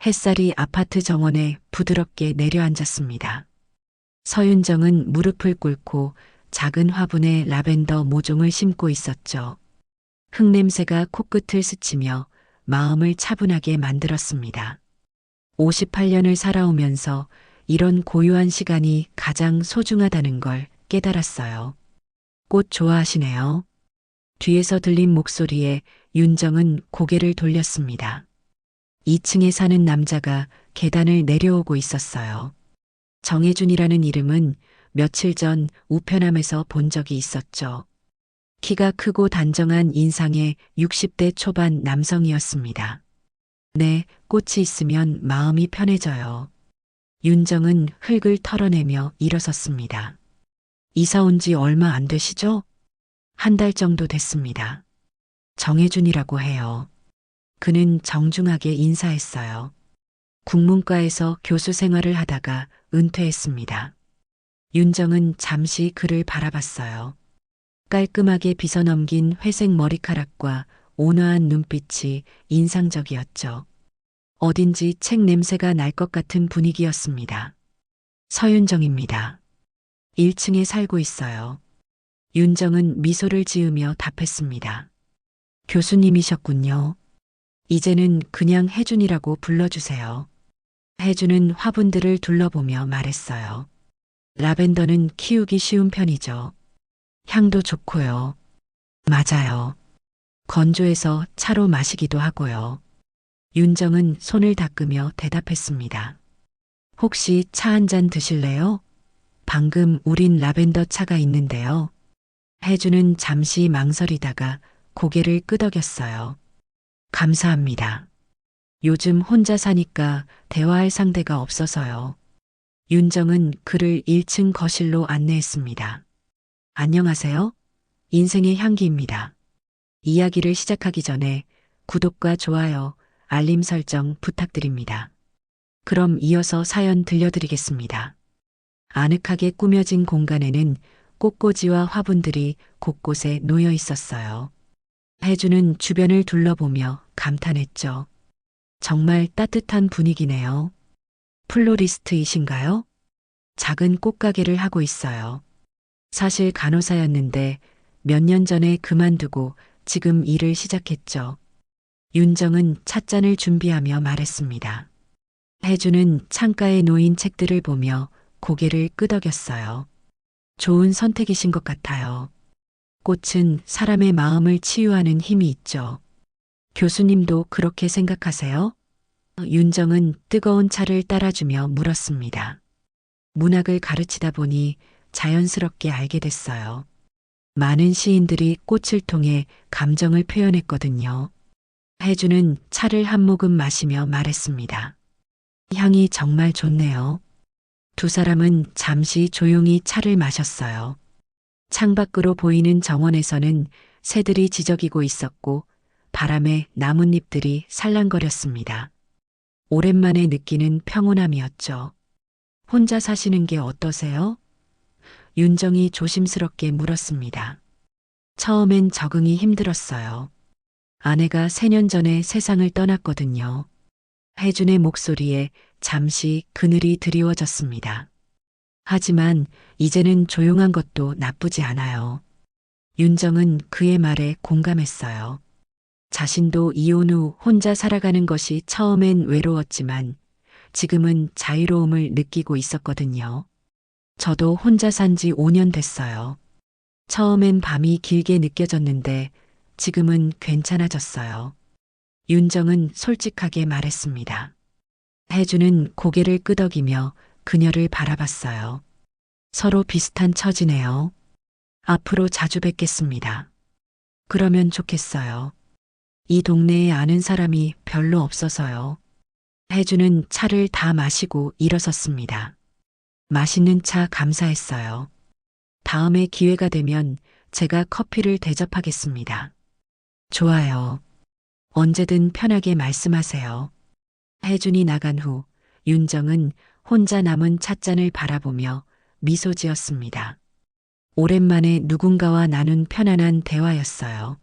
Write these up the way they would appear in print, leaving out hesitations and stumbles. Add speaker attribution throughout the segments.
Speaker 1: 햇살이 아파트 정원에 부드럽게 내려앉았습니다. 서윤정은 무릎을 꿇고 작은 화분에 라벤더 모종을 심고 있었죠. 흙냄새가 코끝을 스치며 마음을 차분하게 만들었습니다. 58년을 살아오면서 이런 고요한 시간이 가장 소중하다는 걸 깨달았어요. 꽃 좋아하시네요. 뒤에서 들린 목소리에 윤정은 고개를 돌렸습니다. 2층에 사는 남자가 계단을 내려오고 있었어요. 정혜준이라는 이름은 며칠 전 우편함에서 본 적이 있었죠. 키가 크고 단정한 인상의 60대 초반 남성이었습니다. 네, 꽃이 있으면 마음이 편해져요. 윤정은 흙을 털어내며 일어섰습니다. 이사 온 지 얼마 안 되시죠? 한 달 정도 됐습니다. 정혜준이라고 해요. 그는 정중하게 인사했어요. 국문과에서 교수 생활을 하다가 은퇴했습니다. 윤정은 잠시 그를 바라봤어요. 깔끔하게 빗어넘긴 회색 머리카락과 온화한 눈빛이 인상적이었죠. 어딘지 책 냄새가 날 것 같은 분위기였습니다. 서윤정입니다. 1층에 살고 있어요. 윤정은 미소를 지으며 답했습니다. 교수님이셨군요. 이제는 그냥 혜준이라고 불러주세요. 혜준은 화분들을 둘러보며 말했어요. 라벤더는 키우기 쉬운 편이죠. 향도 좋고요. 맞아요. 건조해서 차로 마시기도 하고요. 윤정은 손을 닦으며 대답했습니다. 혹시 차 한 잔 드실래요? 방금 우린 라벤더 차가 있는데요. 혜주는 잠시 망설이다가 고개를 끄덕였어요. 감사합니다. 요즘 혼자 사니까 대화할 상대가 없어서요. 윤정은 그를 1층 거실로 안내했습니다. 안녕하세요. 인생의 향기입니다. 이야기를 시작하기 전에 구독과 좋아요, 알림 설정 부탁드립니다. 그럼 이어서 사연 들려드리겠습니다. 아늑하게 꾸며진 공간에는 꽃꽂이와 화분들이 곳곳에 놓여 있었어요. 혜주는 주변을 둘러보며 감탄했죠. 정말 따뜻한 분위기네요. 플로리스트이신가요? 작은 꽃가게를 하고 있어요. 사실 간호사였는데 몇 년 전에 그만두고 지금 일을 시작했죠. 윤정은 찻잔을 준비하며 말했습니다. 혜주는 창가에 놓인 책들을 보며 고개를 끄덕였어요. 좋은 선택이신 것 같아요. 꽃은 사람의 마음을 치유하는 힘이 있죠. 교수님도 그렇게 생각하세요? 윤정은 뜨거운 차를 따라주며 물었습니다. 문학을 가르치다 보니 자연스럽게 알게 됐어요. 많은 시인들이 꽃을 통해 감정을 표현했거든요. 혜주는 차를 한 모금 마시며 말했습니다. 향이 정말 좋네요. 두 사람은 잠시 조용히 차를 마셨어요. 창밖으로 보이는 정원에서는 새들이 지저귀고 있었고 바람에 나뭇잎들이 살랑거렸습니다. 오랜만에 느끼는 평온함이었죠. 혼자 사시는 게 어떠세요? 윤정이 조심스럽게 물었습니다. 처음엔 적응이 힘들었어요. 아내가 3년 전에 세상을 떠났거든요. 혜준의 목소리에 잠시 그늘이 드리워졌습니다. 하지만 이제는 조용한 것도 나쁘지 않아요. 윤정은 그의 말에 공감했어요. 자신도 이혼 후 혼자 살아가는 것이 처음엔 외로웠지만 지금은 자유로움을 느끼고 있었거든요. 저도 혼자 산 지 5년 됐어요. 처음엔 밤이 길게 느껴졌는데 지금은 괜찮아졌어요. 윤정은 솔직하게 말했습니다. 혜주는 고개를 끄덕이며 그녀를 바라봤어요. 서로 비슷한 처지네요. 앞으로 자주 뵙겠습니다. 그러면 좋겠어요. 이 동네에 아는 사람이 별로 없어서요. 혜주는 차를 다 마시고 일어섰습니다. 맛있는 차 감사했어요. 다음에 기회가 되면 제가 커피를 대접하겠습니다. 좋아요. 언제든 편하게 말씀하세요. 혜준이 나간 후 윤정은 혼자 남은 찻잔을 바라보며 미소 지었습니다. 오랜만에 누군가와 나눈 편안한 대화였어요.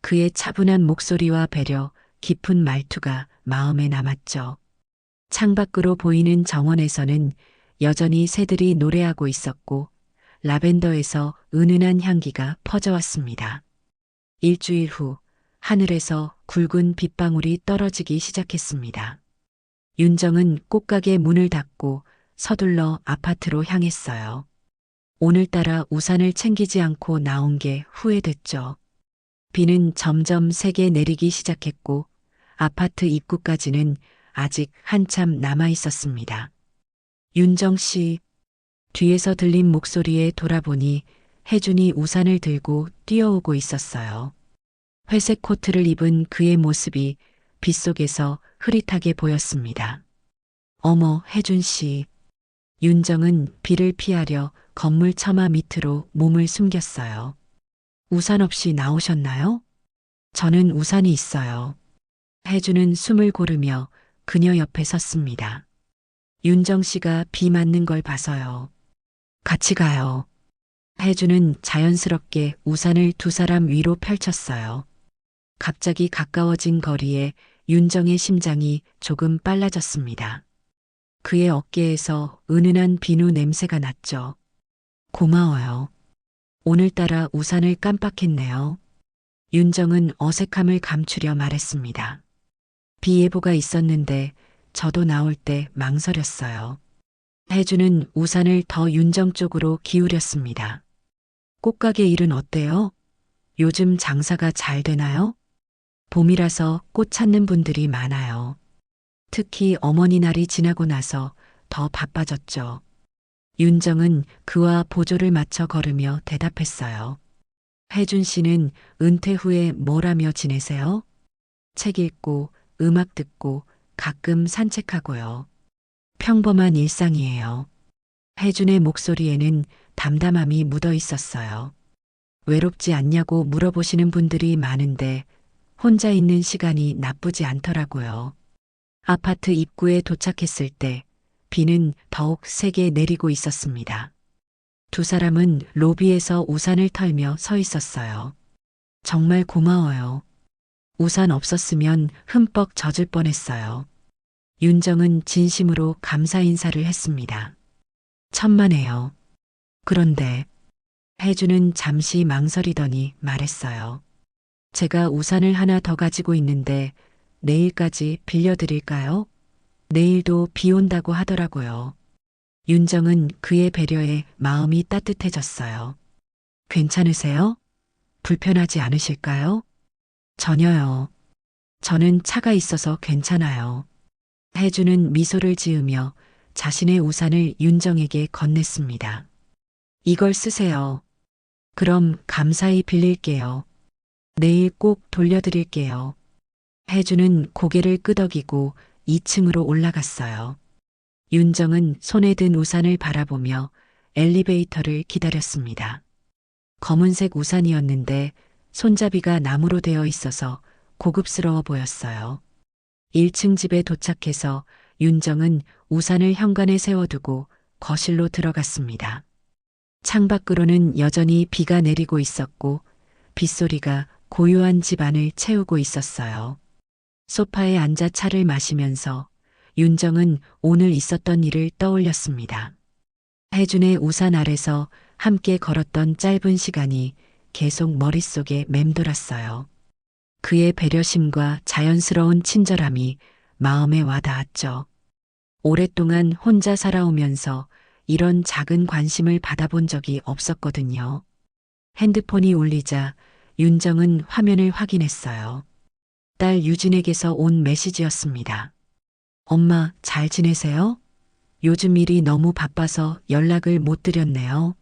Speaker 1: 그의 차분한 목소리와 배려, 깊은 말투가 마음에 남았죠. 창밖으로 보이는 정원에서는 여전히 새들이 노래하고 있었고 라벤더에서 은은한 향기가 퍼져왔습니다. 일주일 후 하늘에서 굵은 빗방울이 떨어지기 시작했습니다. 윤정은 꽃가게 문을 닫고 서둘러 아파트로 향했어요. 오늘따라 우산을 챙기지 않고 나온 게 후회됐죠. 비는 점점 세게 내리기 시작했고 아파트 입구까지는 아직 한참 남아 있었습니다. 윤정 씨, 뒤에서 들린 목소리에 돌아보니 혜준이 우산을 들고 뛰어오고 있었어요. 회색 코트를 입은 그의 모습이 빗속에서 흐릿하게 보였습니다. 어머, 혜준 씨. 윤정은 비를 피하려 건물 처마 밑으로 몸을 숨겼어요. 우산 없이 나오셨나요? 저는 우산이 있어요. 혜준은 숨을 고르며 그녀 옆에 섰습니다. 윤정 씨가 비 맞는 걸 봐서요. 같이 가요. 혜준은 자연스럽게 우산을 두 사람 위로 펼쳤어요. 갑자기 가까워진 거리에 윤정의 심장이 조금 빨라졌습니다. 그의 어깨에서 은은한 비누 냄새가 났죠. 고마워요. 오늘따라 우산을 깜빡했네요. 윤정은 어색함을 감추려 말했습니다. 비 예보가 있었는데 저도 나올 때 망설였어요. 혜주는 우산을 더 윤정 쪽으로 기울였습니다. 꽃가게 일은 어때요? 요즘 장사가 잘 되나요? 봄이라서 꽃 찾는 분들이 많아요. 특히 어머니 날이 지나고 나서 더 바빠졌죠. 윤정은 그와 보조를 맞춰 걸으며 대답했어요. 혜준 씨는 은퇴 후에 뭘 하며 지내세요? 책 읽고 음악 듣고 가끔 산책하고요. 평범한 일상이에요. 혜준의 목소리에는 담담함이 묻어 있었어요. 외롭지 않냐고 물어보시는 분들이 많은데 혼자 있는 시간이 나쁘지 않더라고요. 아파트 입구에 도착했을 때 비는 더욱 세게 내리고 있었습니다. 두 사람은 로비에서 우산을 털며 서 있었어요. 정말 고마워요. 우산 없었으면 흠뻑 젖을 뻔했어요. 윤정은 진심으로 감사 인사를 했습니다. 천만에요. 그런데 혜주는 잠시 망설이더니 말했어요. 제가 우산을 하나 더 가지고 있는데 내일까지 빌려드릴까요? 내일도 비 온다고 하더라고요. 윤정은 그의 배려에 마음이 따뜻해졌어요. 괜찮으세요? 불편하지 않으실까요? 전혀요. 저는 차가 있어서 괜찮아요. 혜주는 미소를 지으며 자신의 우산을 윤정에게 건넸습니다. 이걸 쓰세요. 그럼 감사히 빌릴게요. 내일 꼭 돌려드릴게요. 혜주는 고개를 끄덕이고 2층으로 올라갔어요. 윤정은 손에 든 우산을 바라보며 엘리베이터를 기다렸습니다. 검은색 우산이었는데 손잡이가 나무로 되어 있어서 고급스러워 보였어요. 1층 집에 도착해서 윤정은 우산을 현관에 세워두고 거실로 들어갔습니다. 창밖으로는 여전히 비가 내리고 있었고 빗소리가 고요한 집안을 채우고 있었어요. 소파에 앉아 차를 마시면서 윤정은 오늘 있었던 일을 떠올렸습니다. 혜준의 우산 아래서 함께 걸었던 짧은 시간이 계속 머릿속에 맴돌았어요. 그의 배려심과 자연스러운 친절함이 마음에 와닿았죠. 오랫동안 혼자 살아오면서 이런 작은 관심을 받아본 적이 없었거든요. 핸드폰이 울리자 윤정은 화면을 확인했어요. 딸 유진에게서 온 메시지였습니다. 엄마, 잘 지내세요? 요즘 일이 너무 바빠서 연락을 못 드렸네요.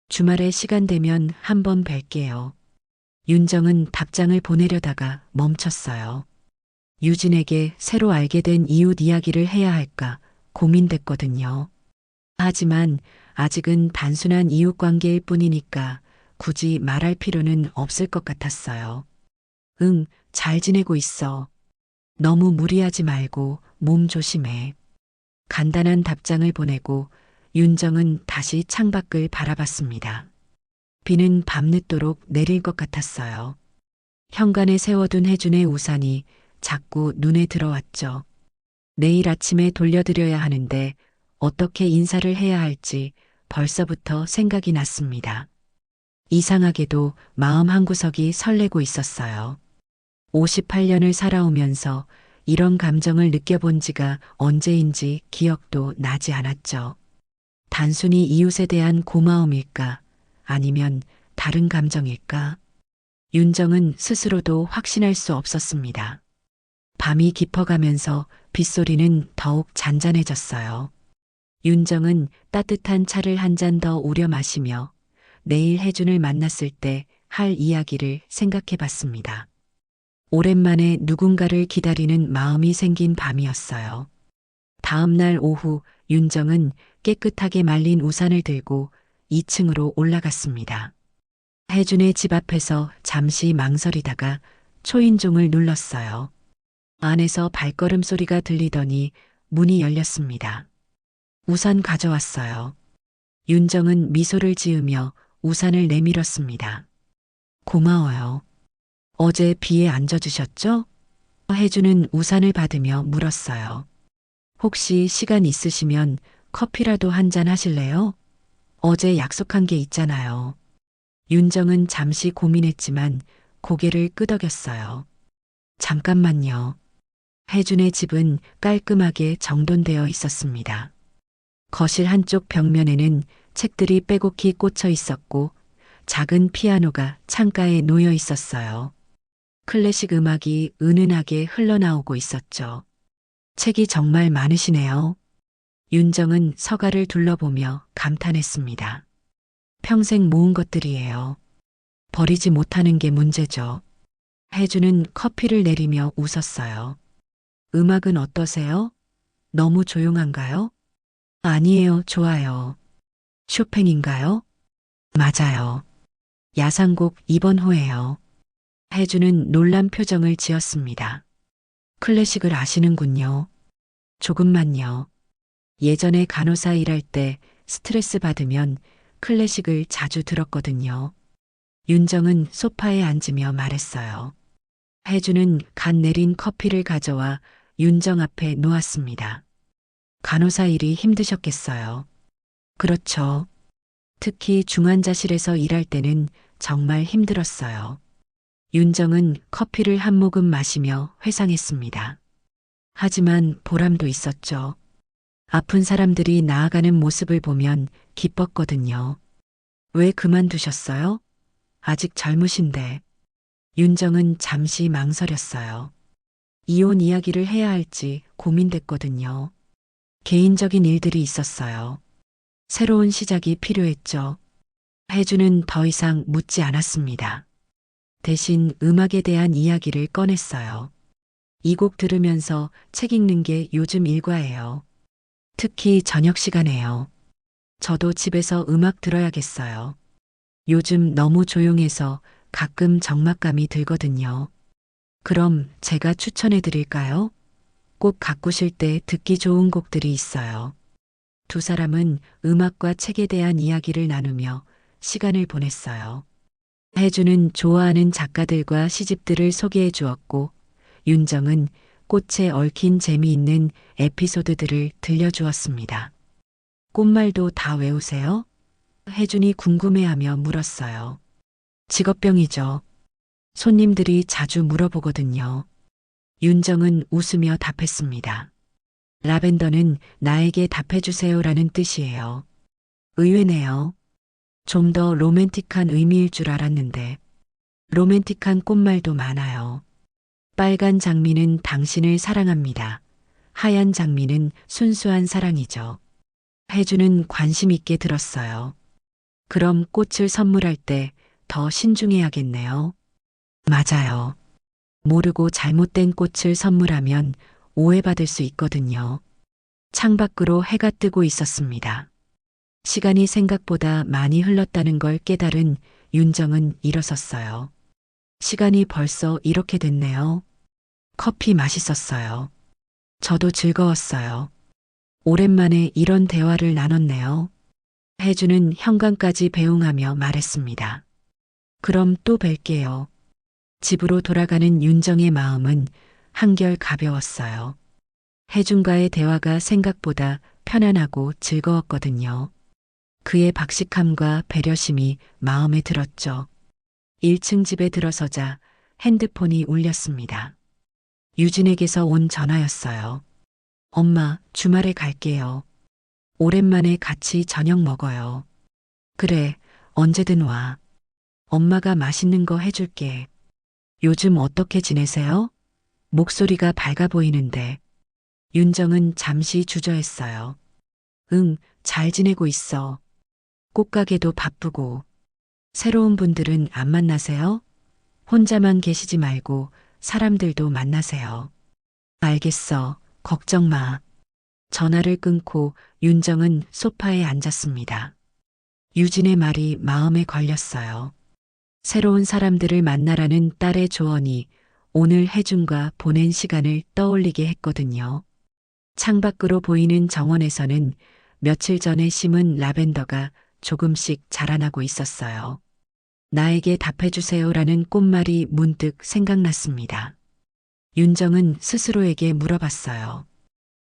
Speaker 1: 주말에 시간 되면 한번 뵐게요. 윤정은 답장을 보내려다가 멈췄어요. 유진에게 새로 알게 된 이웃 이야기를 해야 할까 고민됐거든요. 하지만 아직은 단순한 이웃 관계일 뿐이니까 굳이 말할 필요는 없을 것 같았어요. 응, 잘 지내고 있어. 너무 무리하지 말고 몸 조심해. 간단한 답장을 보내고 윤정은 다시 창밖을 바라봤습니다. 비는 밤늦도록 내릴 것 같았어요. 현관에 세워둔 혜준의 우산이 자꾸 눈에 들어왔죠. 내일 아침에 돌려드려야 하는데 어떻게 인사를 해야 할지 벌써부터 생각이 났습니다. 이상하게도 마음 한구석이 설레고 있었어요. 58년을 살아오면서 이런 감정을 느껴본 지가 언제인지 기억도 나지 않았죠. 단순히 이웃에 대한 고마움일까? 아니면 다른 감정일까? 윤정은 스스로도 확신할 수 없었습니다. 밤이 깊어가면서 빗소리는 더욱 잔잔해졌어요. 윤정은 따뜻한 차를 한 잔 더 우려 마시며 내일 혜준을 만났을 때 할 이야기를 생각해 봤습니다. 오랜만에 누군가를 기다리는 마음이 생긴 밤이었어요. 다음 날 오후 윤정은 깨끗하게 말린 우산을 들고 2층으로 올라갔습니다. 혜준의 집 앞에서 잠시 망설이다가 초인종을 눌렀어요. 안에서 발걸음 소리가 들리더니 문이 열렸습니다. 우산 가져왔어요. 윤정은 미소를 지으며 우산을 내밀었습니다. 고마워요. 어제 비에 안 젖으셨죠? 혜준은 우산을 받으며 물었어요. 혹시 시간 있으시면 커피라도 한 잔 하실래요? 어제 약속한 게 있잖아요. 윤정은 잠시 고민했지만 고개를 끄덕였어요. 잠깐만요. 혜준의 집은 깔끔하게 정돈되어 있었습니다. 거실 한쪽 벽면에는 책들이 빼곡히 꽂혀 있었고 작은 피아노가 창가에 놓여 있었어요. 클래식 음악이 은은하게 흘러나오고 있었죠. 책이 정말 많으시네요. 윤정은 서가를 둘러보며 감탄했습니다. 평생 모은 것들이에요. 버리지 못하는 게 문제죠. 혜주는 커피를 내리며 웃었어요. 음악은 어떠세요? 너무 조용한가요? 아니에요, 좋아요. 쇼팽인가요? 맞아요. 야상곡 2번 호예요. 혜주는 놀란 표정을 지었습니다. 클래식을 아시는군요. 조금만요. 예전에 간호사 일할 때 스트레스 받으면 클래식을 자주 들었거든요. 윤정은 소파에 앉으며 말했어요. 혜주는 갓 내린 커피를 가져와 윤정 앞에 놓았습니다. 간호사 일이 힘드셨겠어요. 그렇죠. 특히 중환자실에서 일할 때는 정말 힘들었어요. 윤정은 커피를 한 모금 마시며 회상했습니다. 하지만 보람도 있었죠. 아픈 사람들이 나아가는 모습을 보면 기뻤거든요. 왜 그만두셨어요? 아직 젊으신데. 윤정은 잠시 망설였어요. 이혼 이야기를 해야 할지 고민됐거든요. 개인적인 일들이 있었어요. 새로운 시작이 필요했죠. 혜주는 더 이상 묻지 않았습니다. 대신 음악에 대한 이야기를 꺼냈어요. 이 곡 들으면서 책 읽는 게 요즘 일과예요. 특히 저녁 시간에요. 저도 집에서 음악 들어야겠어요. 요즘 너무 조용해서 가끔 적막감이 들거든요. 그럼 제가 추천해 드릴까요? 꼭 가꾸실 때 듣기 좋은 곡들이 있어요. 두 사람은 음악과 책에 대한 이야기를 나누며 시간을 보냈어요. 혜주는 좋아하는 작가들과 시집들을 소개해 주었고, 윤정은 꽃에 얽힌 재미있는 에피소드들을 들려주었습니다. 꽃말도 다 외우세요? 혜준이 궁금해하며 물었어요. 직업병이죠. 손님들이 자주 물어보거든요. 윤정은 웃으며 답했습니다. 라벤더는 나에게 답해주세요라는 뜻이에요. 의외네요. 좀 더 로맨틱한 의미일 줄 알았는데, 로맨틱한 꽃말도 많아요. 빨간 장미는 당신을 사랑합니다. 하얀 장미는 순수한 사랑이죠. 혜주는 관심 있게 들었어요. 그럼 꽃을 선물할 때 더 신중해야겠네요. 맞아요. 모르고 잘못된 꽃을 선물하면 오해받을 수 있거든요. 창밖으로 해가 뜨고 있었습니다. 시간이 생각보다 많이 흘렀다는 걸 깨달은 윤정은 일어섰어요. 시간이 벌써 이렇게 됐네요. 커피 맛있었어요. 저도 즐거웠어요. 오랜만에 이런 대화를 나눴네요. 혜주는 현관까지 배웅하며 말했습니다. 그럼 또 뵐게요. 집으로 돌아가는 윤정의 마음은 한결 가벼웠어요. 혜준과의 대화가 생각보다 편안하고 즐거웠거든요. 그의 박식함과 배려심이 마음에 들었죠. 1층 집에 들어서자 핸드폰이 울렸습니다. 유진에게서 온 전화였어요. 엄마, 주말에 갈게요. 오랜만에 같이 저녁 먹어요. 그래, 언제든 와. 엄마가 맛있는 거 해줄게. 요즘 어떻게 지내세요? 목소리가 밝아 보이는데. 윤정은 잠시 주저했어요. 응, 잘 지내고 있어. 꽃가게도 바쁘고. 새로운 분들은 안 만나세요? 혼자만 계시지 말고 사람들도 만나세요. 알겠어. 걱정 마. 전화를 끊고 윤정은 소파에 앉았습니다. 유진의 말이 마음에 걸렸어요. 새로운 사람들을 만나라는 딸의 조언이 오늘 혜준과 보낸 시간을 떠올리게 했거든요. 창밖으로 보이는 정원에서는 며칠 전에 심은 라벤더가 조금씩 자라나고 있었어요. 나에게 답해주세요라는 꽃말이 문득 생각났습니다. 윤정은 스스로에게 물어봤어요.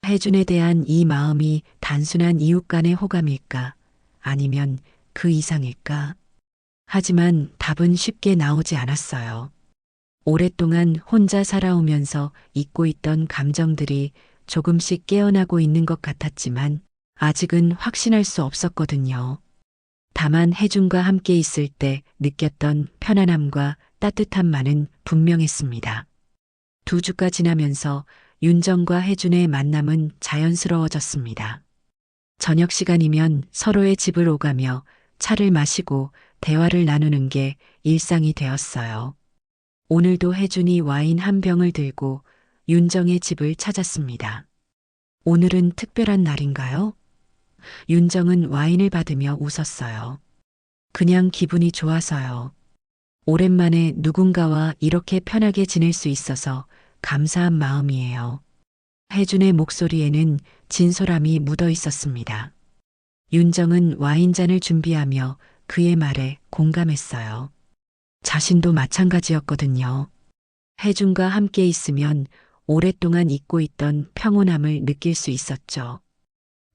Speaker 1: 혜준에 대한 이 마음이 단순한 이웃 간의 호감일까? 아니면 그 이상일까? 하지만 답은 쉽게 나오지 않았어요. 오랫동안 혼자 살아오면서 잊고 있던 감정들이 조금씩 깨어나고 있는 것 같았지만 아직은 확신할 수 없었거든요. 다만 혜준과 함께 있을 때 느꼈던 편안함과 따뜻함만은 분명했습니다. 2주가 지나면서 윤정과 혜준의 만남은 자연스러워졌습니다. 저녁 시간이면 서로의 집을 오가며 차를 마시고 대화를 나누는 게 일상이 되었어요. 오늘도 혜준이 와인 한 병을 들고 윤정의 집을 찾았습니다. 오늘은 특별한 날인가요? 윤정은 와인을 받으며 웃었어요. 그냥 기분이 좋아서요. 오랜만에 누군가와 이렇게 편하게 지낼 수 있어서 감사한 마음이에요. 혜준의 목소리에는 진솔함이 묻어 있었습니다. 윤정은 와인잔을 준비하며 그의 말에 공감했어요. 자신도 마찬가지였거든요. 혜준과 함께 있으면 오랫동안 잊고 있던 평온함을 느낄 수 있었죠.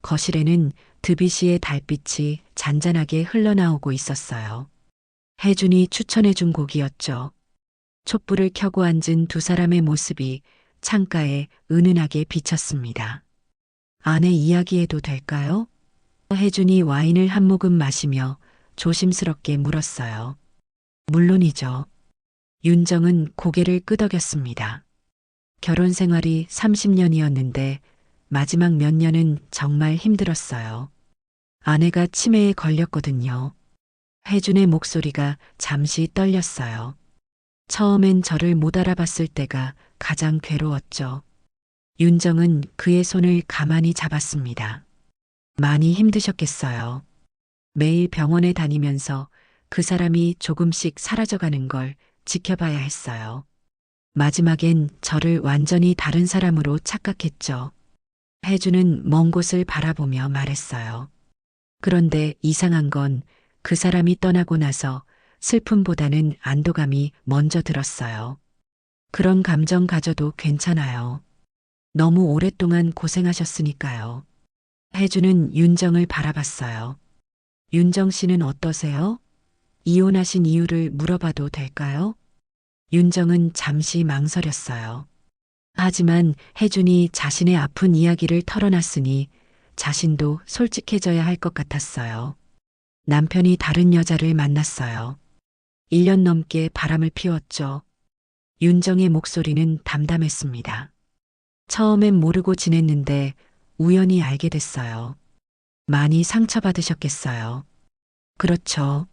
Speaker 1: 거실에는 드뷔시의 달빛이 잔잔하게 흘러나오고 있었어요. 혜준이 추천해준 곡이었죠. 촛불을 켜고 앉은 두 사람의 모습이 창가에 은은하게 비쳤습니다. 아내 이야기해도 될까요? 혜준이 와인을 한 모금 마시며 조심스럽게 물었어요. 물론이죠. 윤정은 고개를 끄덕였습니다. 결혼 생활이 30년이었는데 마지막 몇 년은 정말 힘들었어요. 아내가 치매에 걸렸거든요. 혜준의 목소리가 잠시 떨렸어요. 처음엔 저를 못 알아봤을 때가 가장 괴로웠죠. 윤정은 그의 손을 가만히 잡았습니다. 많이 힘드셨겠어요. 매일 병원에 다니면서 그 사람이 조금씩 사라져가는 걸 지켜봐야 했어요. 마지막엔 저를 완전히 다른 사람으로 착각했죠. 혜주는 먼 곳을 바라보며 말했어요. 그런데 이상한 건 그 사람이 떠나고 나서 슬픔보다는 안도감이 먼저 들었어요. 그런 감정 가져도 괜찮아요. 너무 오랫동안 고생하셨으니까요. 혜주는 윤정을 바라봤어요. 윤정 씨는 어떠세요? 이혼하신 이유를 물어봐도 될까요? 윤정은 잠시 망설였어요. 하지만 혜준이 자신의 아픈 이야기를 털어놨으니 자신도 솔직해져야 할 것 같았어요. 남편이 다른 여자를 만났어요. 1년 넘게 바람을 피웠죠. 윤정의 목소리는 담담했습니다. 처음엔 모르고 지냈는데 우연히 알게 됐어요. 많이 상처받으셨겠어요. 그렇죠.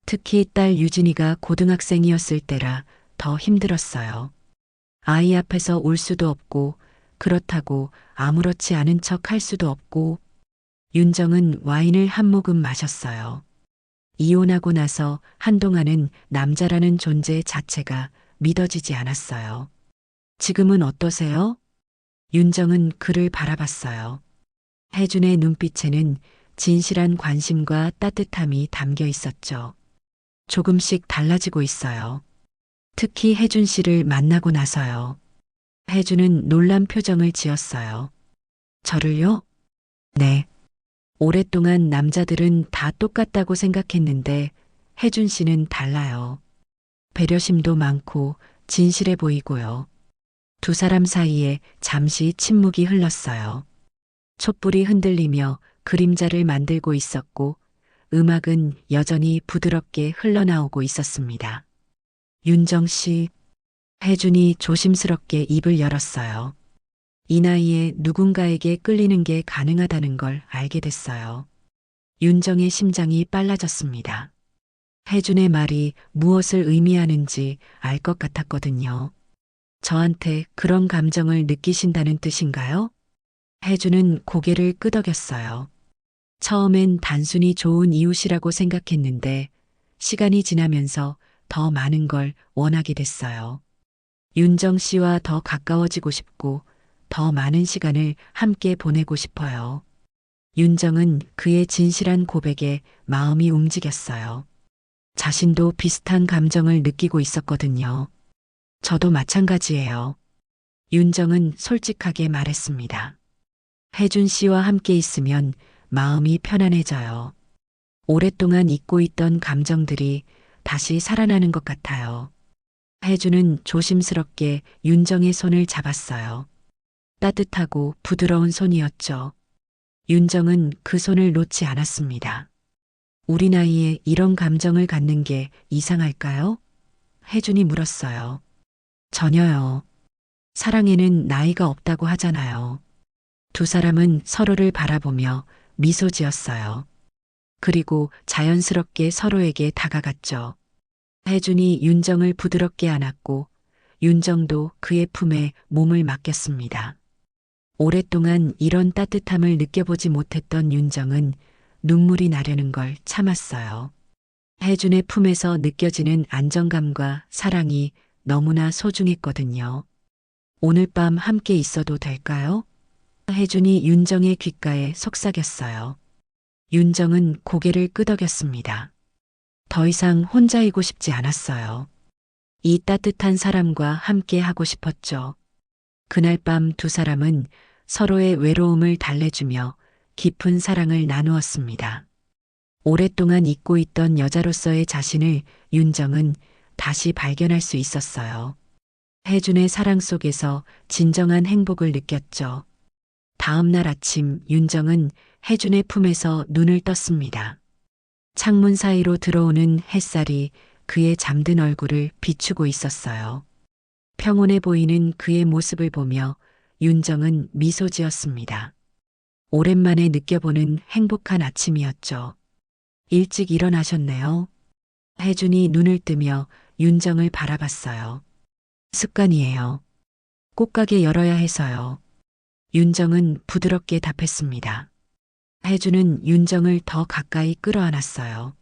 Speaker 1: 특히 딸 유진이가 고등학생이었을 때라 더 힘들었어요. 아이 앞에서 울 수도 없고 그렇다고 아무렇지 않은 척 할 수도 없고. 윤정은 와인을 한 모금 마셨어요. 이혼하고 나서 한동안은 남자라는 존재 자체가 믿어지지 않았어요. 지금은 어떠세요? 윤정은 그를 바라봤어요. 혜준의 눈빛에는 진실한 관심과 따뜻함이 담겨 있었죠. 조금씩 달라지고 있어요. 특히 혜준 씨를 만나고 나서요. 혜준은 놀란 표정을 지었어요. 저를요? 네. 오랫동안 남자들은 다 똑같다고 생각했는데 혜준 씨는 달라요. 배려심도 많고 진실해 보이고요. 두 사람 사이에 잠시 침묵이 흘렀어요. 촛불이 흔들리며 그림자를 만들고 있었고 음악은 여전히 부드럽게 흘러나오고 있었습니다. 윤정 씨, 혜준이 조심스럽게 입을 열었어요. 이 나이에 누군가에게 끌리는 게 가능하다는 걸 알게 됐어요. 윤정의 심장이 빨라졌습니다. 혜준의 말이 무엇을 의미하는지 알 것 같았거든요. 저한테 그런 감정을 느끼신다는 뜻인가요? 혜준은 고개를 끄덕였어요. 처음엔 단순히 좋은 이웃이라고 생각했는데 시간이 지나면서 더 많은 걸 원하게 됐어요. 윤정 씨와 더 가까워지고 싶고 더 많은 시간을 함께 보내고 싶어요. 윤정은 그의 진실한 고백에 마음이 움직였어요. 자신도 비슷한 감정을 느끼고 있었거든요. 저도 마찬가지예요. 윤정은 솔직하게 말했습니다. 혜준 씨와 함께 있으면 마음이 편안해져요. 오랫동안 잊고 있던 감정들이 다시 살아나는 것 같아요. 혜준은 조심스럽게 윤정의 손을 잡았어요. 따뜻하고 부드러운 손이었죠. 윤정은 그 손을 놓지 않았습니다. 우리 나이에 이런 감정을 갖는 게 이상할까요? 혜준이 물었어요. 전혀요. 사랑에는 나이가 없다고 하잖아요. 두 사람은 서로를 바라보며 미소 지었어요. 그리고 자연스럽게 서로에게 다가갔죠. 혜준이 윤정을 부드럽게 안았고 윤정도 그의 품에 몸을 맡겼습니다. 오랫동안 이런 따뜻함을 느껴보지 못했던 윤정은 눈물이 나려는 걸 참았어요. 혜준의 품에서 느껴지는 안정감과 사랑이 너무나 소중했거든요. 오늘 밤 함께 있어도 될까요? 혜준이 윤정의 귓가에 속삭였어요. 윤정은 고개를 끄덕였습니다. 더 이상 혼자이고 싶지 않았어요. 이 따뜻한 사람과 함께 하고 싶었죠. 그날 밤 두 사람은 서로의 외로움을 달래주며 깊은 사랑을 나누었습니다. 오랫동안 잊고 있던 여자로서의 자신을 윤정은 다시 발견할 수 있었어요. 혜준의 사랑 속에서 진정한 행복을 느꼈죠. 다음 날 아침 윤정은 혜준의 품에서 눈을 떴습니다. 창문 사이로 들어오는 햇살이 그의 잠든 얼굴을 비추고 있었어요. 평온해 보이는 그의 모습을 보며 윤정은 미소 지었습니다. 오랜만에 느껴보는 행복한 아침이었죠. 일찍 일어나셨네요. 혜준이 눈을 뜨며 윤정을 바라봤어요. 습관이에요. 꽃가게 열어야 해서요. 윤정은 부드럽게 답했습니다. 혜준은 윤정을 더 가까이 끌어안았어요.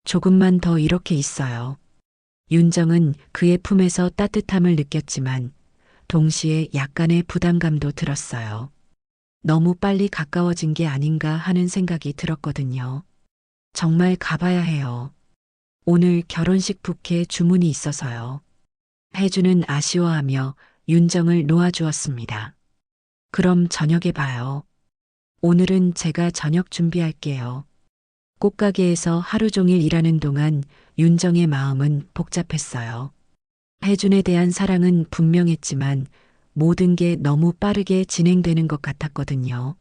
Speaker 1: 조금만 더 이렇게 있어요. 윤정은 그의 품에서 따뜻함을 느꼈지만 동시에 약간의 부담감도 들었어요. 너무 빨리 가까워진 게 아닌가 하는 생각이 들었거든요. 정말 가봐야 해요. 오늘 결혼식 부케 주문이 있어서요. 혜주는 아쉬워하며 윤정을 놓아주었습니다. 그럼 저녁에 봐요. 오늘은 제가 저녁 준비할게요. 꽃가게에서 하루 종일 일하는 동안 윤정의 마음은 복잡했어요. 혜준에 대한 사랑은 분명했지만 모든 게 너무 빠르게 진행되는 것 같았거든요.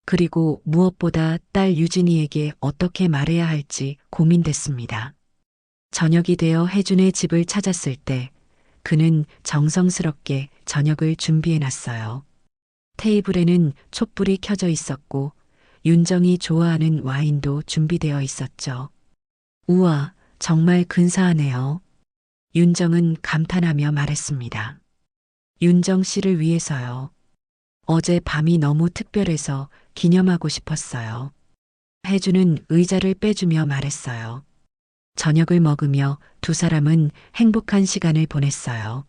Speaker 1: 그리고 무엇보다 딸 유진이에게 어떻게 말해야 할지 고민됐습니다. 저녁이 되어 혜준의 집을 찾았을 때 그는 정성스럽게 저녁을 준비해 놨어요. 테이블에는 촛불이 켜져 있었고 윤정이 좋아하는 와인도 준비되어 있었죠. 우와, 정말 근사하네요. 윤정은 감탄하며 말했습니다. 윤정 씨를 위해서요. 어제 밤이 너무 특별해서 기념하고 싶었어요. 혜주는 의자를 빼주며 말했어요. 저녁을 먹으며 두 사람은 행복한 시간을 보냈어요.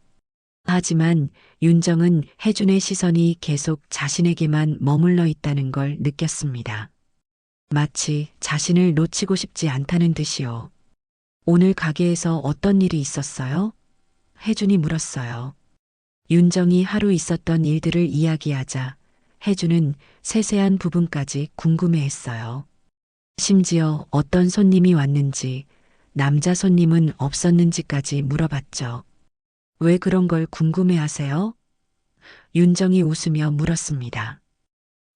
Speaker 1: 하지만 윤정은 혜준의 시선이 계속 자신에게만 머물러 있다는 걸 느꼈습니다. 마치 자신을 놓치고 싶지 않다는 듯이요. 오늘 가게에서 어떤 일이 있었어요? 혜준이 물었어요. 윤정이 하루 있었던 일들을 이야기하자 혜주는 세세한 부분까지 궁금해했어요. 심지어 어떤 손님이 왔는지, 남자 손님은 없었는지까지 물어봤죠. 왜 그런 걸 궁금해하세요? 윤정이 웃으며 물었습니다.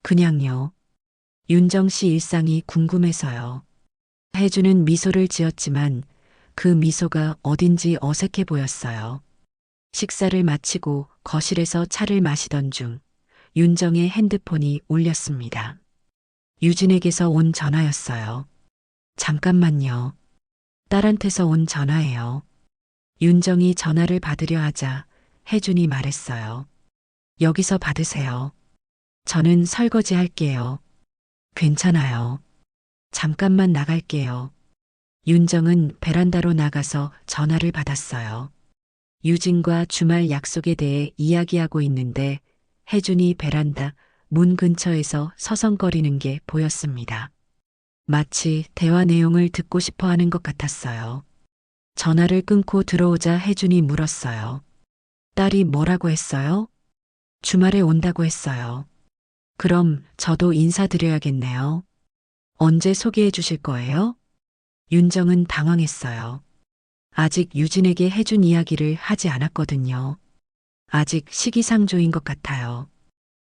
Speaker 1: 그냥요. 윤정 씨 일상이 궁금해서요. 혜주는 미소를 지었지만 그 미소가 어딘지 어색해 보였어요. 식사를 마치고 거실에서 차를 마시던 중 윤정의 핸드폰이 울렸습니다. 유진에게서 온 전화였어요. 잠깐만요. 딸한테서 온 전화예요. 윤정이 전화를 받으려 하자 혜준이 말했어요. 여기서 받으세요. 저는 설거지 할게요. 괜찮아요. 잠깐만 나갈게요. 윤정은 베란다로 나가서 전화를 받았어요. 유진과 주말 약속에 대해 이야기하고 있는데 혜준이 베란다 문 근처에서 서성거리는 게 보였습니다. 마치 대화 내용을 듣고 싶어 하는 것 같았어요. 전화를 끊고 들어오자 혜준이 물었어요. 딸이 뭐라고 했어요? 주말에 온다고 했어요. 그럼 저도 인사드려야겠네요. 언제 소개해 주실 거예요? 윤정은 당황했어요. 아직 유진에게 해준 이야기를 하지 않았거든요. 아직 시기상조인 것 같아요.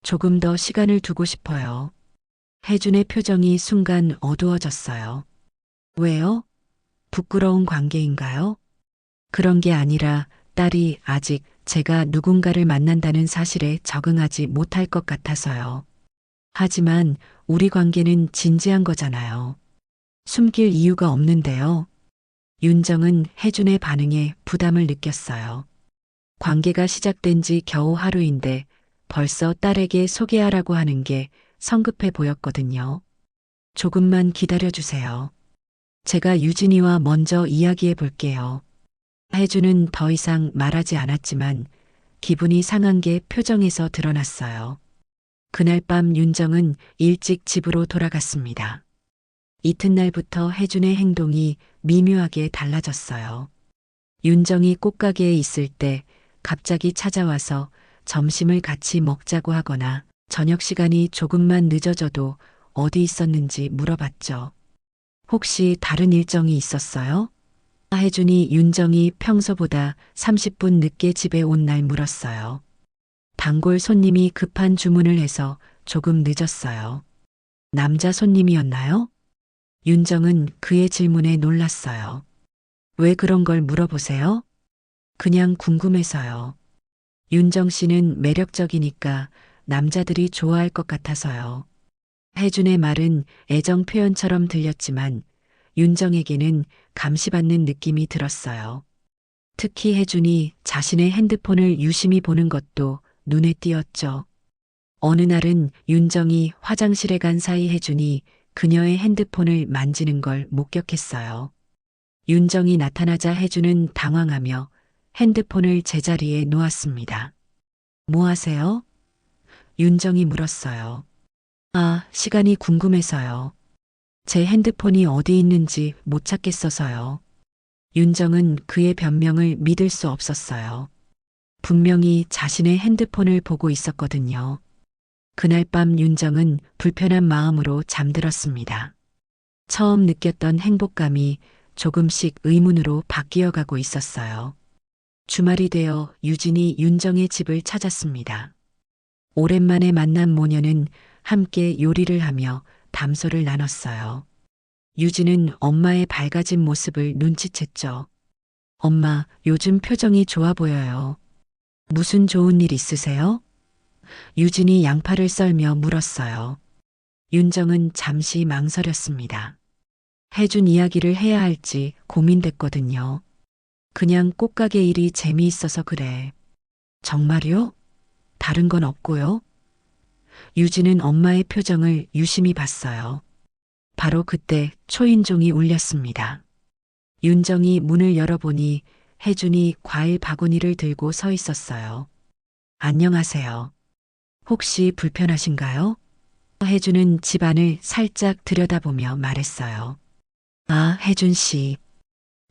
Speaker 1: 조금 더 시간을 두고 싶어요. 혜준의 표정이 순간 어두워졌어요. 왜요? 부끄러운 관계인가요? 그런 게 아니라 딸이 아직 제가 누군가를 만난다는 사실에 적응하지 못할 것 같아서요. 하지만 우리 관계는 진지한 거잖아요. 숨길 이유가 없는데요. 윤정은 혜준의 반응에 부담을 느꼈어요. 관계가 시작된 지 겨우 하루인데 벌써 딸에게 소개하라고 하는 게 성급해 보였거든요. 조금만 기다려주세요. 제가 유진이와 먼저 이야기해 볼게요. 혜주는 더 이상 말하지 않았지만 기분이 상한 게 표정에서 드러났어요. 그날 밤 윤정은 일찍 집으로 돌아갔습니다. 이튿날부터 혜준의 행동이 미묘하게 달라졌어요. 윤정이 꽃가게에 있을 때 갑자기 찾아와서 점심을 같이 먹자고 하거나 저녁 시간이 조금만 늦어져도 어디 있었는지 물어봤죠. 혹시 다른 일정이 있었어요? 혜준이 윤정이 평소보다 30분 늦게 집에 온 날 물었어요. 단골 손님이 급한 주문을 해서 조금 늦었어요. 남자 손님이었나요? 윤정은 그의 질문에 놀랐어요. 왜 그런 걸 물어보세요? 그냥 궁금해서요. 윤정 씨는 매력적이니까 남자들이 좋아할 것 같아서요. 혜준의 말은 애정 표현처럼 들렸지만 윤정에게는 감시받는 느낌이 들었어요. 특히 혜준이 자신의 핸드폰을 유심히 보는 것도 눈에 띄었죠. 어느 날은 윤정이 화장실에 간 사이 혜준이 그녀의 핸드폰을 만지는 걸 목격했어요. 윤정이 나타나자 혜준은 당황하며 핸드폰을 제자리에 놓았습니다. 뭐 하세요? 윤정이 물었어요. 아, 시간이 궁금해서요. 제 핸드폰이 어디 있는지 못 찾겠어서요. 윤정은 그의 변명을 믿을 수 없었어요. 분명히 자신의 핸드폰을 보고 있었거든요. 그날 밤 윤정은 불편한 마음으로 잠들었습니다. 처음 느꼈던 행복감이 조금씩 의문으로 바뀌어 가고 있었어요. 주말이 되어 유진이 윤정의 집을 찾았습니다. 오랜만에 만난 모녀는 함께 요리를 하며 담소를 나눴어요. 유진은 엄마의 밝아진 모습을 눈치챘죠. 엄마, 요즘 표정이 좋아 보여요. 무슨 좋은 일 있으세요? 유진이 양파를 썰며 물었어요. 윤정은 잠시 망설였습니다. 해준 이야기를 해야 할지 고민됐거든요. 그냥 꽃가게 일이 재미있어서 그래. 정말요? 다른 건 없고요? 유진은 엄마의 표정을 유심히 봤어요. 바로 그때 초인종이 울렸습니다. 윤정이 문을 열어보니 혜준이 과일 바구니를 들고 서 있었어요. 안녕하세요. 혹시 불편하신가요? 혜준은 집안을 살짝 들여다보며 말했어요. 아, 혜준 씨.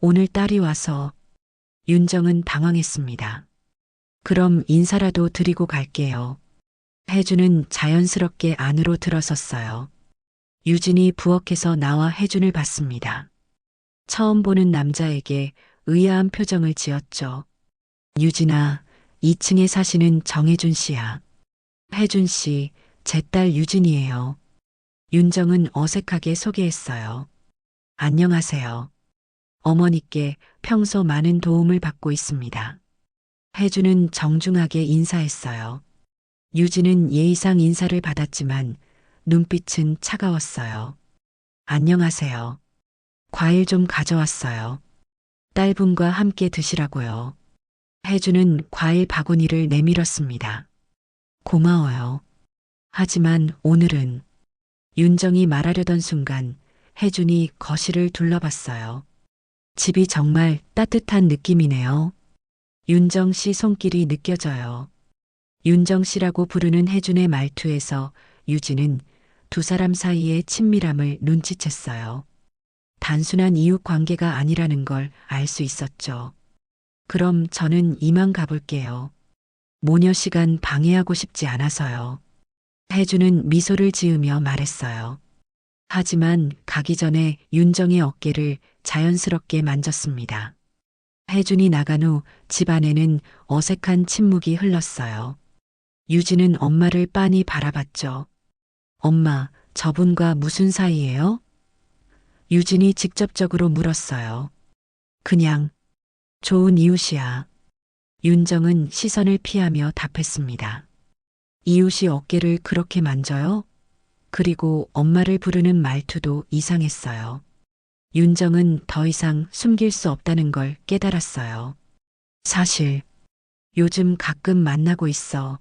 Speaker 1: 오늘 딸이 와서. 윤정은 당황했습니다. 그럼 인사라도 드리고 갈게요. 혜준은 자연스럽게 안으로 들어섰어요. 유진이 부엌에서 나와 혜준을 봤습니다. 처음 보는 남자에게 의아한 표정을 지었죠. 유진아, 2층에 사시는 정혜준 씨야. 혜준 씨, 제 딸 유진이에요. 윤정은 어색하게 소개했어요. 안녕하세요. 어머니께 평소 많은 도움을 받고 있습니다. 혜준은 정중하게 인사했어요. 유진은 예의상 인사를 받았지만 눈빛은 차가웠어요. 안녕하세요. 과일 좀 가져왔어요. 딸분과 함께 드시라고요. 혜준은 과일 바구니를 내밀었습니다. 고마워요. 하지만 오늘은 윤정이 말하려던 순간 혜준이 거실을 둘러봤어요. 집이 정말 따뜻한 느낌이네요. 윤정 씨 손길이 느껴져요. 윤정 씨라고 부르는 혜준의 말투에서 유진은 두 사람 사이의 친밀함을 눈치챘어요. 단순한 이웃 관계가 아니라는 걸 알 수 있었죠. 그럼 저는 이만 가볼게요. 모녀 시간 방해하고 싶지 않아서요. 혜준은 미소를 지으며 말했어요. 하지만 가기 전에 윤정의 어깨를 자연스럽게 만졌습니다. 혜준이 나간 후 집안에는 어색한 침묵이 흘렀어요. 유진은 엄마를 빤히 바라봤죠. 엄마, 저분과 무슨 사이예요? 유진이 직접적으로 물었어요. 그냥 좋은 이웃이야. 윤정은 시선을 피하며 답했습니다. 이웃이 어깨를 그렇게 만져요? 그리고 엄마를 부르는 말투도 이상했어요. 윤정은 더 이상 숨길 수 없다는 걸 깨달았어요. 사실 요즘 가끔 만나고 있어.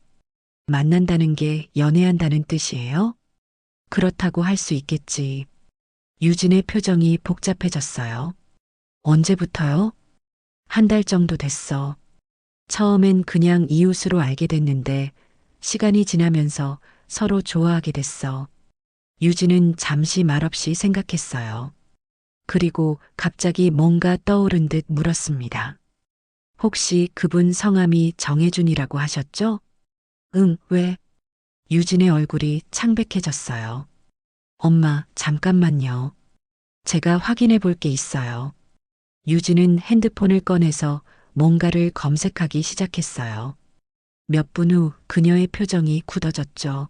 Speaker 1: 만난다는 게 연애한다는 뜻이에요? 그렇다고 할 수 있겠지. 유진의 표정이 복잡해졌어요. 언제부터요? 한 달 정도 됐어. 처음엔 그냥 이웃으로 알게 됐는데 시간이 지나면서 서로 좋아하게 됐어. 유진은 잠시 말없이 생각했어요. 그리고 갑자기 뭔가 떠오른 듯 물었습니다. 혹시 그분 성함이 정혜준이라고 하셨죠? 응, 왜? 유진의 얼굴이 창백해졌어요. 엄마, 잠깐만요. 제가 확인해 볼 게 있어요. 유진은 핸드폰을 꺼내서 뭔가를 검색하기 시작했어요. 몇 분 후 그녀의 표정이 굳어졌죠.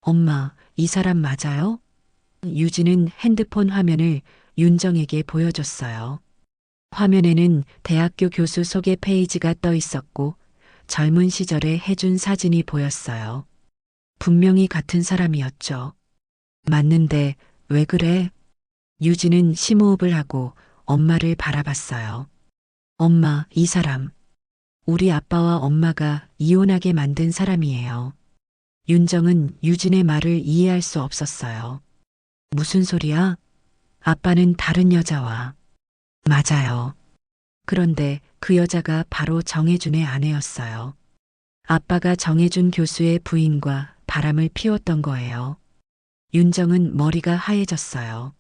Speaker 1: 엄마, 이 사람 맞아요? 유진은 핸드폰 화면을 윤정에게 보여줬어요. 화면에는 대학교 교수 소개 페이지가 떠 있었고 젊은 시절의 혜준 사진이 보였어요. 분명히 같은 사람이었죠. 맞는데 왜 그래? 유진은 심호흡을 하고 엄마를 바라봤어요. 엄마, 이 사람. 우리 아빠와 엄마가 이혼하게 만든 사람이에요. 윤정은 유진의 말을 이해할 수 없었어요. 무슨 소리야? 아빠는 다른 여자와. 맞아요. 그런데 그 여자가 바로 정혜준의 아내였어요. 아빠가 정혜준 교수의 부인과 바람을 피웠던 거예요. 윤정은 머리가 하얘졌어요.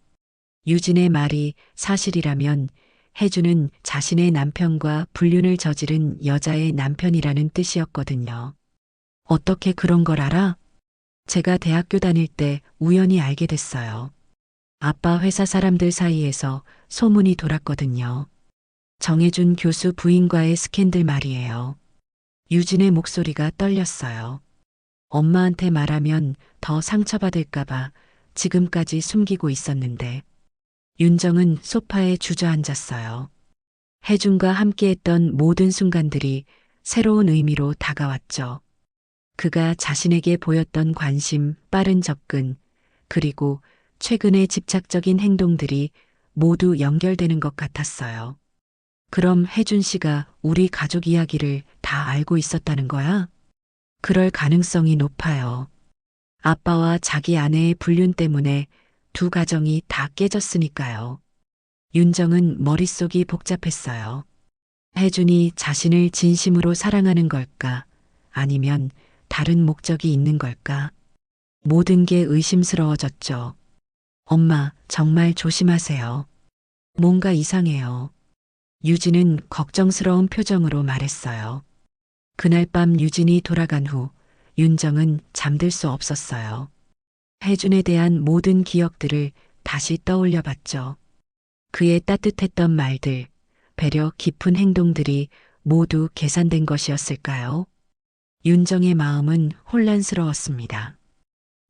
Speaker 1: 유진의 말이 사실이라면 혜준은 자신의 남편과 불륜을 저지른 여자의 남편이라는 뜻이었거든요. 어떻게 그런 걸 알아? 제가 대학교 다닐 때 우연히 알게 됐어요. 아빠 회사 사람들 사이에서 소문이 돌았거든요. 정혜준 교수 부인과의 스캔들 말이에요. 유진의 목소리가 떨렸어요. 엄마한테 말하면 더 상처받을까봐 지금까지 숨기고 있었는데. 윤정은 소파에 주저앉았어요. 혜준과 함께했던 모든 순간들이 새로운 의미로 다가왔죠. 그가 자신에게 보였던 관심, 빠른 접근, 그리고 최근의 집착적인 행동들이 모두 연결되는 것 같았어요. 그럼 혜준 씨가 우리 가족 이야기를 다 알고 있었다는 거야? 그럴 가능성이 높아요. 아빠와 자기 아내의 불륜 때문에 두 가정이 다 깨졌으니까요. 윤정은 머릿속이 복잡했어요. 혜준이 자신을 진심으로 사랑하는 걸까? 아니면 다른 목적이 있는 걸까? 모든 게 의심스러워졌죠. 엄마, 정말 조심하세요. 뭔가 이상해요. 유진은 걱정스러운 표정으로 말했어요. 그날 밤 유진이 돌아간 후 윤정은 잠들 수 없었어요. 혜준에 대한 모든 기억들을 다시 떠올려 봤죠. 그의 따뜻했던 말들, 배려 깊은 행동들이 모두 계산된 것이었을까요? 윤정의 마음은 혼란스러웠습니다.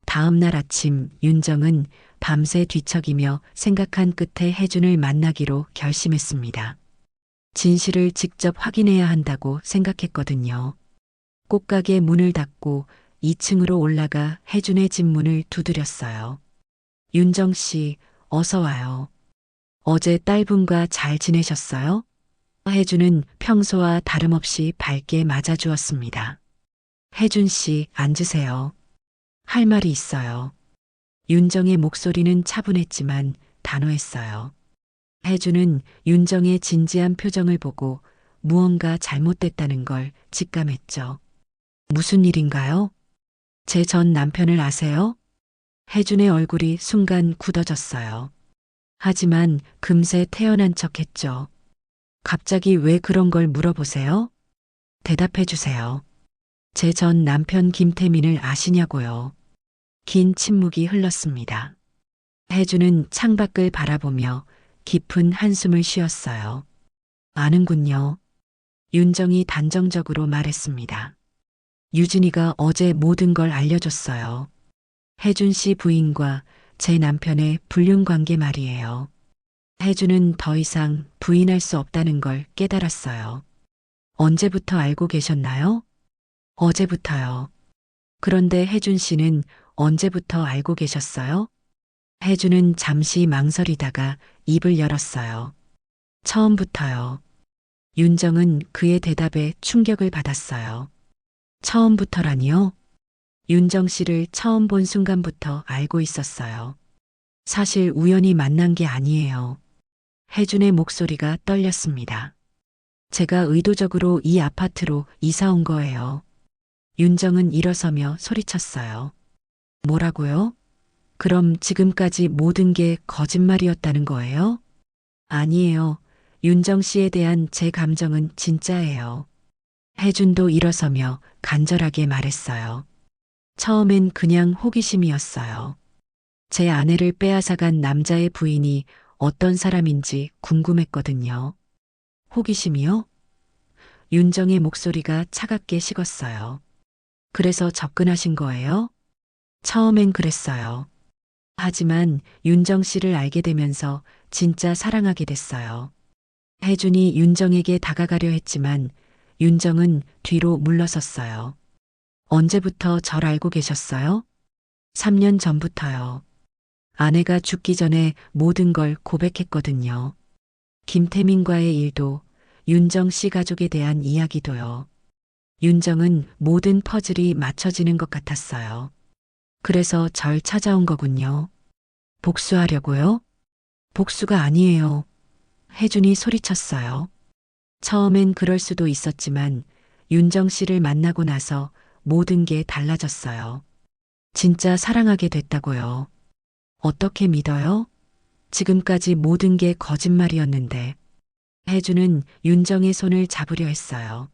Speaker 1: 다음 날 아침 윤정은 밤새 뒤척이며 생각한 끝에 혜준을 만나기로 결심했습니다. 진실을 직접 확인해야 한다고 생각했거든요. 꽃가게 문을 닫고 2층으로 올라가 혜준의 집 문을 두드렸어요. 윤정 씨, 어서 와요. 어제 딸분과 잘 지내셨어요? 혜준은 평소와 다름없이 밝게 맞아주었습니다. 혜준 씨, 앉으세요. 할 말이 있어요. 윤정의 목소리는 차분했지만 단호했어요. 혜준은 윤정의 진지한 표정을 보고 무언가 잘못됐다는 걸 직감했죠. 무슨 일인가요? 제 전 남편을 아세요? 혜준의 얼굴이 순간 굳어졌어요. 하지만 금세 태어난 척 했죠. 갑자기 왜 그런 걸 물어보세요? 대답해 주세요. 제 전 남편 김태민을 아시냐고요. 긴 침묵이 흘렀습니다. 혜주는 창밖을 바라보며 깊은 한숨을 쉬었어요. 아는군요. 윤정이 단정적으로 말했습니다. 유진이가 어제 모든 걸 알려줬어요. 혜준 씨 부인과 제 남편의 불륜 관계 말이에요. 혜준은 더 이상 부인할 수 없다는 걸 깨달았어요. 언제부터 알고 계셨나요? 어제부터요. 그런데 혜준 씨는 언제부터 알고 계셨어요? 혜준은 잠시 망설이다가 입을 열었어요. 처음부터요. 윤정은 그의 대답에 충격을 받았어요. 처음부터라니요? 윤정 씨를 처음 본 순간부터 알고 있었어요. 사실 우연히 만난 게 아니에요. 혜준의 목소리가 떨렸습니다. 제가 의도적으로 이 아파트로 이사 온 거예요. 윤정은 일어서며 소리쳤어요. 뭐라고요? 그럼 지금까지 모든 게 거짓말이었다는 거예요? 아니에요. 윤정 씨에 대한 제 감정은 진짜예요. 혜준도 일어서며 간절하게 말했어요. 처음엔 그냥 호기심이었어요. 제 아내를 빼앗아간 남자의 부인이 어떤 사람인지 궁금했거든요. 호기심이요? 윤정의 목소리가 차갑게 식었어요. 그래서 접근하신 거예요? 처음엔 그랬어요. 하지만 윤정 씨를 알게 되면서 진짜 사랑하게 됐어요. 혜준이 윤정에게 다가가려 했지만 윤정은 뒤로 물러섰어요. 언제부터 절 알고 계셨어요? 3년 전부터요. 아내가 죽기 전에 모든 걸 고백했거든요. 김태민과의 일도 윤정 씨 가족에 대한 이야기도요. 윤정은 모든 퍼즐이 맞춰지는 것 같았어요. 그래서 절 찾아온 거군요. 복수하려고요? 복수가 아니에요. 혜준이 소리쳤어요. 처음엔 그럴 수도 있었지만 윤정 씨를 만나고 나서 모든 게 달라졌어요. 진짜 사랑하게 됐다고요. 어떻게 믿어요? 지금까지 모든 게 거짓말이었는데. 혜준은 윤정의 손을 잡으려 했어요.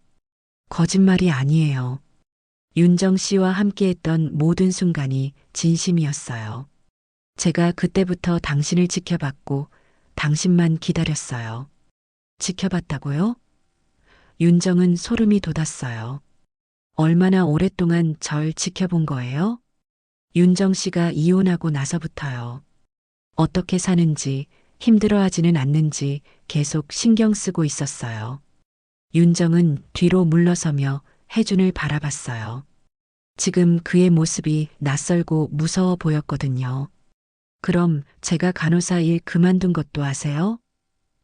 Speaker 1: 거짓말이 아니에요. 윤정 씨와 함께했던 모든 순간이 진심이었어요. 제가 그때부터 당신을 지켜봤고 당신만 기다렸어요. 지켜봤다고요? 윤정은 소름이 돋았어요. 얼마나 오랫동안 절 지켜본 거예요? 윤정 씨가 이혼하고 나서부터요. 어떻게 사는지, 힘들어하지는 않는지 계속 신경 쓰고 있었어요. 윤정은 뒤로 물러서며 혜준을 바라봤어요. 지금 그의 모습이 낯설고 무서워 보였거든요. 그럼 제가 간호사 일 그만둔 것도 아세요?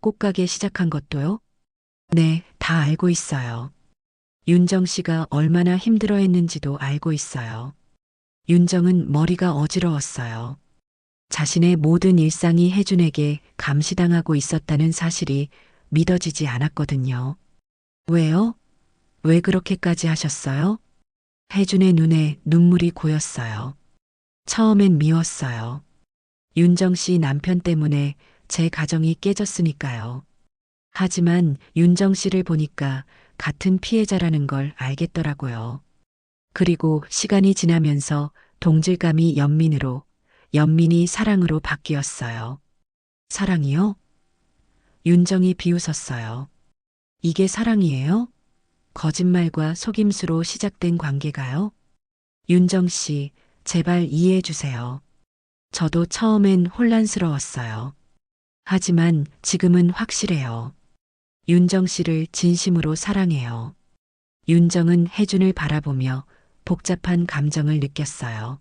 Speaker 1: 꽃가게 시작한 것도요? 네, 다 알고 있어요. 윤정 씨가 얼마나 힘들어했는지도 알고 있어요. 윤정은 머리가 어지러웠어요. 자신의 모든 일상이 혜준에게 감시당하고 있었다는 사실이 믿어지지 않았거든요. 왜요? 왜 그렇게까지 하셨어요? 혜준의 눈에 눈물이 고였어요. 처음엔 미웠어요. 윤정 씨 남편 때문에 제 가정이 깨졌으니까요. 하지만 윤정 씨를 보니까 같은 피해자라는 걸 알겠더라고요. 그리고 시간이 지나면서 동질감이 연민으로, 연민이 사랑으로 바뀌었어요. 사랑이요? 윤정이 비웃었어요. 이게 사랑이에요? 거짓말과 속임수로 시작된 관계가요? 윤정 씨, 제발 이해해 주세요. 저도 처음엔 혼란스러웠어요. 하지만 지금은 확실해요. 윤정 씨를 진심으로 사랑해요. 윤정은 혜준을 바라보며 복잡한 감정을 느꼈어요.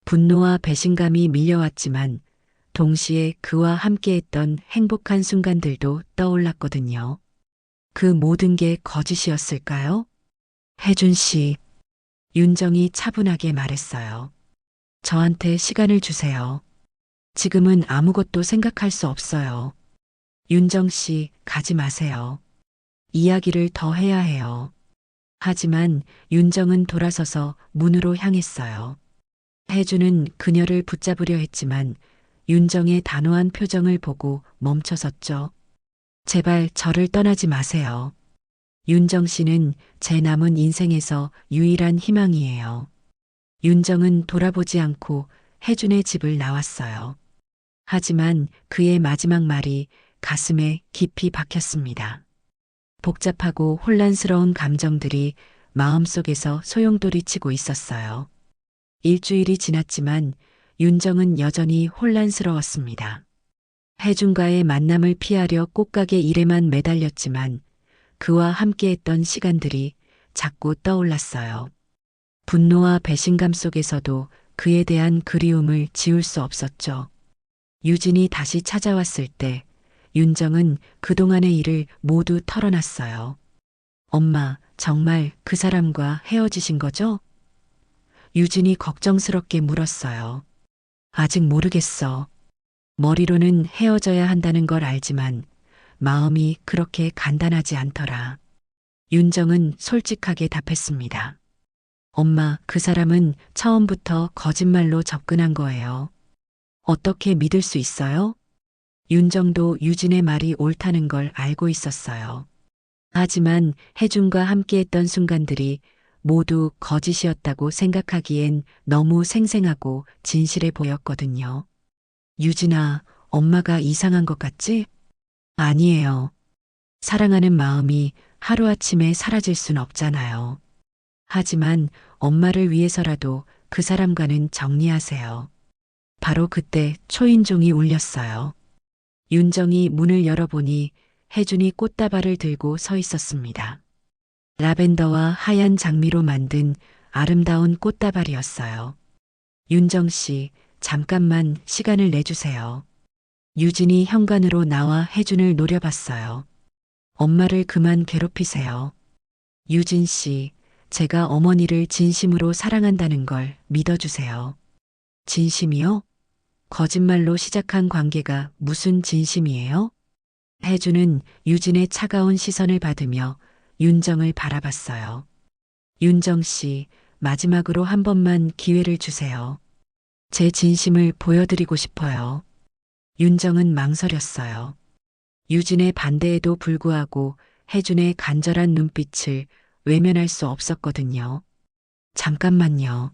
Speaker 1: 분노와 배신감이 밀려왔지만 동시에 그와 함께했던 행복한 순간들도 떠올랐거든요. 그 모든 게 거짓이었을까요? 혜준 씨, 윤정이 차분하게 말했어요. 저한테 시간을 주세요. 지금은 아무것도 생각할 수 없어요. 윤정 씨, 가지 마세요. 이야기를 더 해야 해요. 하지만 윤정은 돌아서서 문으로 향했어요. 혜주는 그녀를 붙잡으려 했지만 윤정의 단호한 표정을 보고 멈춰섰죠. 제발 저를 떠나지 마세요. 윤정 씨는 제 남은 인생에서 유일한 희망이에요. 윤정은 돌아보지 않고 혜준의 집을 나왔어요. 하지만 그의 마지막 말이 가슴에 깊이 박혔습니다. 복잡하고 혼란스러운 감정들이 마음속에서 소용돌이치고 있었어요. 일주일이 지났지만 윤정은 여전히 혼란스러웠습니다. 혜준과의 만남을 피하려 꽃가게 일에만 매달렸지만 그와 함께했던 시간들이 자꾸 떠올랐어요. 분노와 배신감 속에서도 그에 대한 그리움을 지울 수 없었죠. 유진이 다시 찾아왔을 때 윤정은 그동안의 일을 모두 털어놨어요. 엄마, 정말 그 사람과 헤어지신 거죠? 유진이 걱정스럽게 물었어요. 아직 모르겠어. 머리로는 헤어져야 한다는 걸 알지만 마음이 그렇게 간단하지 않더라. 윤정은 솔직하게 답했습니다. 엄마, 그 사람은 처음부터 거짓말로 접근한 거예요. 어떻게 믿을 수 있어요? 윤정도 유진의 말이 옳다는 걸 알고 있었어요. 하지만 혜준과 함께했던 순간들이 모두 거짓이었다고 생각하기엔 너무 생생하고 진실해 보였거든요. 유진아, 엄마가 이상한 것 같지? 아니에요. 사랑하는 마음이 하루아침에 사라질 순 없잖아요. 하지만 엄마를 위해서라도 그 사람과는 정리하세요. 바로 그때 초인종이 울렸어요. 윤정이 문을 열어보니 혜준이 꽃다발을 들고 서 있었습니다. 라벤더와 하얀 장미로 만든 아름다운 꽃다발이었어요. 윤정 씨, 잠깐만 시간을 내주세요. 유진이 현관으로 나와 혜준을 노려봤어요. 엄마를 그만 괴롭히세요. 유진 씨, 제가 어머니를 진심으로 사랑한다는 걸 믿어주세요. 진심이요? 거짓말로 시작한 관계가 무슨 진심이에요? 혜주는 유진의 차가운 시선을 받으며 윤정을 바라봤어요. 윤정 씨, 마지막으로 한 번만 기회를 주세요. 제 진심을 보여드리고 싶어요. 윤정은 망설였어요. 유진의 반대에도 불구하고 혜준의 간절한 눈빛을 외면할 수 없었거든요. 잠깐만요.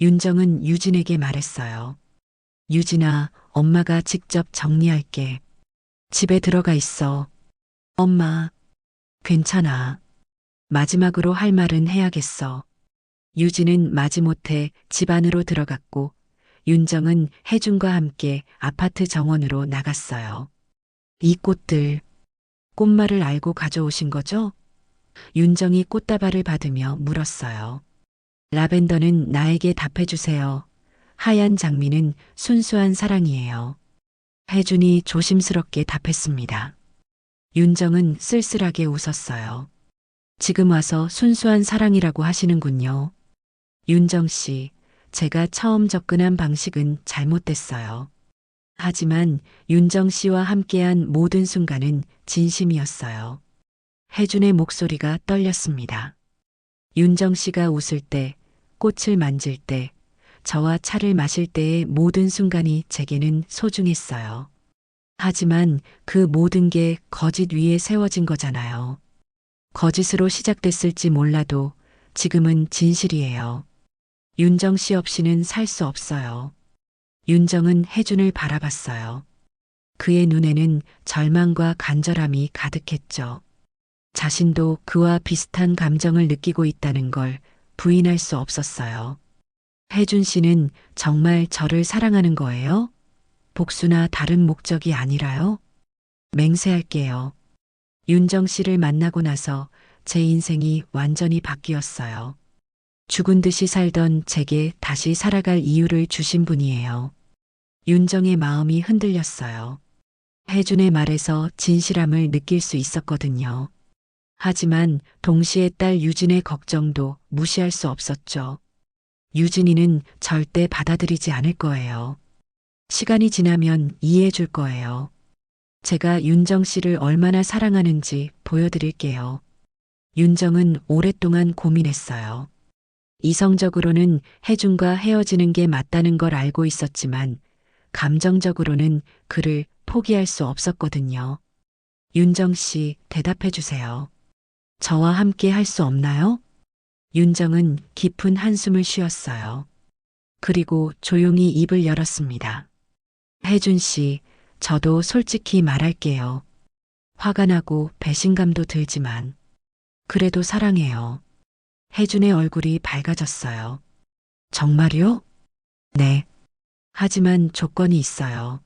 Speaker 1: 윤정은 유진에게 말했어요. 유진아, 엄마가 직접 정리할게. 집에 들어가 있어. 엄마, 괜찮아. 마지막으로 할 말은 해야겠어. 유진은 마지못해 집 안으로 들어갔고 윤정은 혜준과 함께 아파트 정원으로 나갔어요. 이 꽃들, 꽃말을 알고 가져오신 거죠? 윤정이 꽃다발을 받으며 물었어요. 라벤더는 나에게 답해주세요. 하얀 장미는 순수한 사랑이에요. 혜준이 조심스럽게 답했습니다. 윤정은 쓸쓸하게 웃었어요. 지금 와서 순수한 사랑이라고 하시는군요. 윤정 씨, 제가 처음 접근한 방식은 잘못됐어요. 하지만 윤정 씨와 함께한 모든 순간은 진심이었어요. 혜준의 목소리가 떨렸습니다. 윤정 씨가 웃을 때, 꽃을 만질 때, 저와 차를 마실 때의 모든 순간이 제게는 소중했어요. 하지만 그 모든 게 거짓 위에 세워진 거잖아요. 거짓으로 시작됐을지 몰라도 지금은 진실이에요. 윤정 씨 없이는 살 수 없어요. 윤정은 혜준을 바라봤어요. 그의 눈에는 절망과 간절함이 가득했죠. 자신도 그와 비슷한 감정을 느끼고 있다는 걸 부인할 수 없었어요. 혜준 씨는 정말 저를 사랑하는 거예요? 복수나 다른 목적이 아니라요? 맹세할게요. 윤정 씨를 만나고 나서 제 인생이 완전히 바뀌었어요. 죽은 듯이 살던 제게 다시 살아갈 이유를 주신 분이에요. 윤정의 마음이 흔들렸어요. 혜준의 말에서 진실함을 느낄 수 있었거든요. 하지만 동시에 딸 유진의 걱정도 무시할 수 없었죠. 유진이는 절대 받아들이지 않을 거예요. 시간이 지나면 이해해 줄 거예요. 제가 윤정 씨를 얼마나 사랑하는지 보여드릴게요. 윤정은 오랫동안 고민했어요. 이성적으로는 혜준과 헤어지는 게 맞다는 걸 알고 있었지만 감정적으로는 그를 포기할 수 없었거든요. 윤정 씨, 대답해 주세요. 저와 함께 할 수 없나요? 윤정은 깊은 한숨을 쉬었어요. 그리고 조용히 입을 열었습니다. 혜준 씨, 저도 솔직히 말할게요. 화가 나고 배신감도 들지만 그래도 사랑해요. 혜준의 얼굴이 밝아졌어요. 정말요? 네. 하지만 조건이 있어요.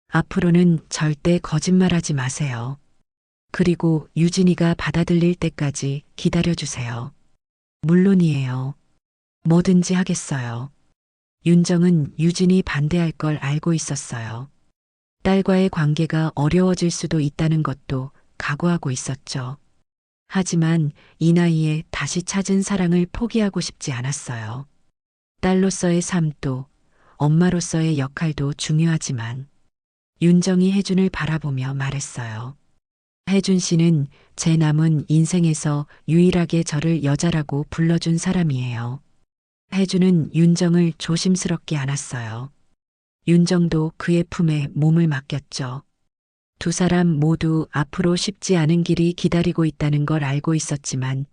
Speaker 1: 앞으로는 절대 거짓말하지 마세요. 그리고 유진이가 받아들일 때까지 기다려주세요. 물론이에요. 뭐든지 하겠어요. 윤정은 유진이 반대할 걸 알고 있었어요. 딸과의 관계가 어려워질 수도 있다는 것도 각오하고 있었죠. 하지만 이 나이에 다시 찾은 사랑을 포기하고 싶지 않았어요. 딸로서의 삶도 엄마로서의 역할도 중요하지만 윤정이 혜준을 바라보며 말했어요. 혜준 씨는 제 남은 인생에서 유일하게 저를 여자라고 불러준 사람이에요. 혜준은 윤정을 조심스럽게 안았어요. 윤정도 그의 품에 몸을 맡겼죠. 두 사람 모두 앞으로 쉽지 않은 길이 기다리고 있다는 걸 알고 있었지만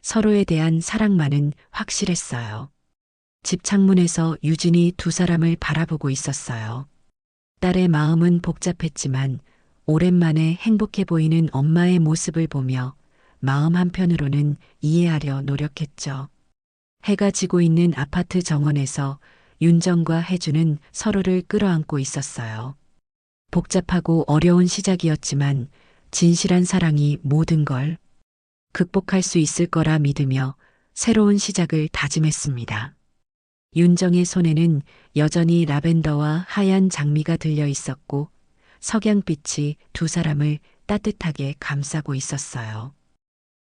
Speaker 1: 서로에 대한 사랑만은 확실했어요. 집 창문에서 유진이 두 사람을 바라보고 있었어요. 딸의 마음은 복잡했지만 오랜만에 행복해 보이는 엄마의 모습을 보며 마음 한편으로는 이해하려 노력했죠. 해가 지고 있는 아파트 정원에서 윤정과 혜준은 서로를 끌어안고 있었어요. 복잡하고 어려운 시작이었지만 진실한 사랑이 모든 걸 극복할 수 있을 거라 믿으며 새로운 시작을 다짐했습니다. 윤정의 손에는 여전히 라벤더와 하얀 장미가 들려 있었고 석양빛이 두 사람을 따뜻하게 감싸고 있었어요.